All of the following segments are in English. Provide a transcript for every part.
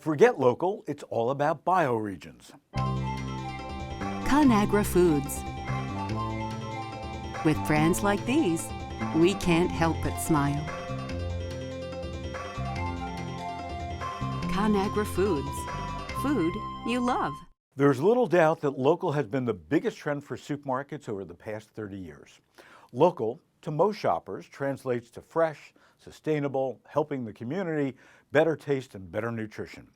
Forget local, it's all about bioregions. ConAgra Foods. With brands like these, we can't help but smile. ConAgra Foods. Food you love. There's little doubt that local has been the biggest trend for supermarkets over the past 30 years. Local, to most shoppers, translates to fresh, sustainable, helping the community, better taste and better nutrition.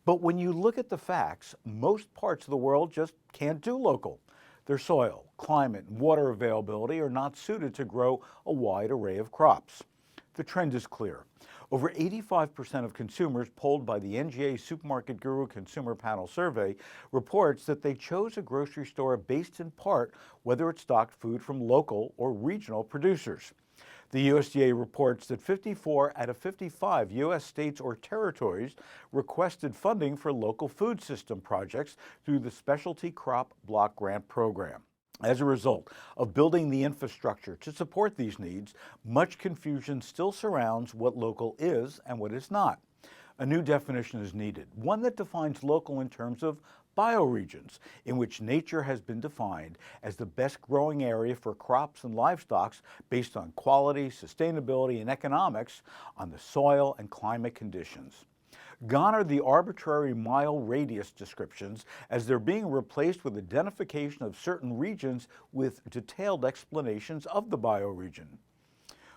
But when you look at the facts, most parts of the world just can't do local. Their soil, climate, and water availability are not suited to grow a wide array of crops. The trend is clear. Over 85% of consumers polled by the NGA Supermarket Guru Consumer Panel Survey reports that they chose a grocery store based in part whether it stocked food from local or regional producers. The USDA reports that 54 out of 55 U.S. states or territories requested funding for local food system projects through the Specialty Crop Block Grant Program. As a result of building the infrastructure to support these needs, much confusion still surrounds what local is and what is not. A new definition is needed, one that defines local in terms of bioregions, in which nature has been defined as the best growing area for crops and livestock based on quality, sustainability, and economics on the soil and climate conditions. Gone are the arbitrary mile radius descriptions, as they're being replaced with identification of certain regions with detailed explanations of the bioregion.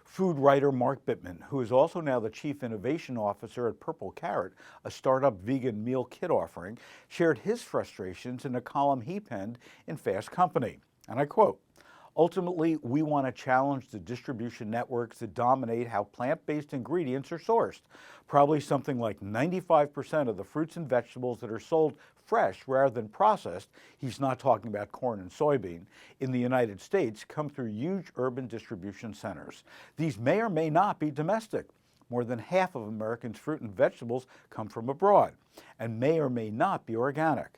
Food writer Mark Bittman, who is also now the Chief Innovation Officer at Purple Carrot, a startup vegan meal kit offering, shared his frustrations in a column he penned in Fast Company. And I quote, "Ultimately, we want to challenge the distribution networks that dominate how plant-based ingredients are sourced. Probably something like 95% of the fruits and vegetables that are sold fresh rather than processed," he's not talking about corn and soybean, "in the United States come through huge urban distribution centers. These may or may not be domestic. More than half of Americans' fruit and vegetables come from abroad and may or may not be organic.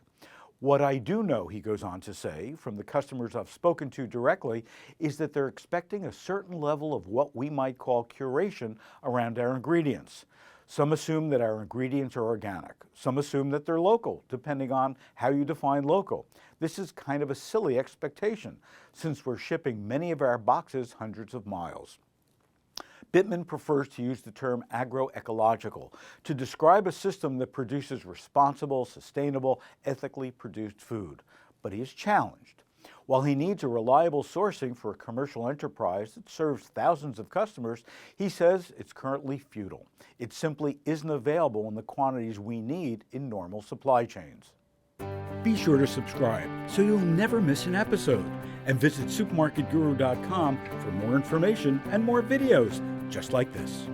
What I do know," he goes on to say, "from the customers I've spoken to directly, is that they're expecting a certain level of what we might call curation around our ingredients. Some assume that our ingredients are organic. Some assume that they're local, depending on how you define local. This is kind of a silly expectation, since we're shipping many of our boxes hundreds of miles." Bittman prefers to use the term agroecological to describe a system that produces responsible, sustainable, ethically produced food. But he is challenged. While he needs a reliable sourcing for a commercial enterprise that serves thousands of customers, he says it's currently futile. It simply isn't available in the quantities we need in normal supply chains. Be sure to subscribe so you'll never miss an episode, and visit supermarketguru.com for more information and more videos just like this.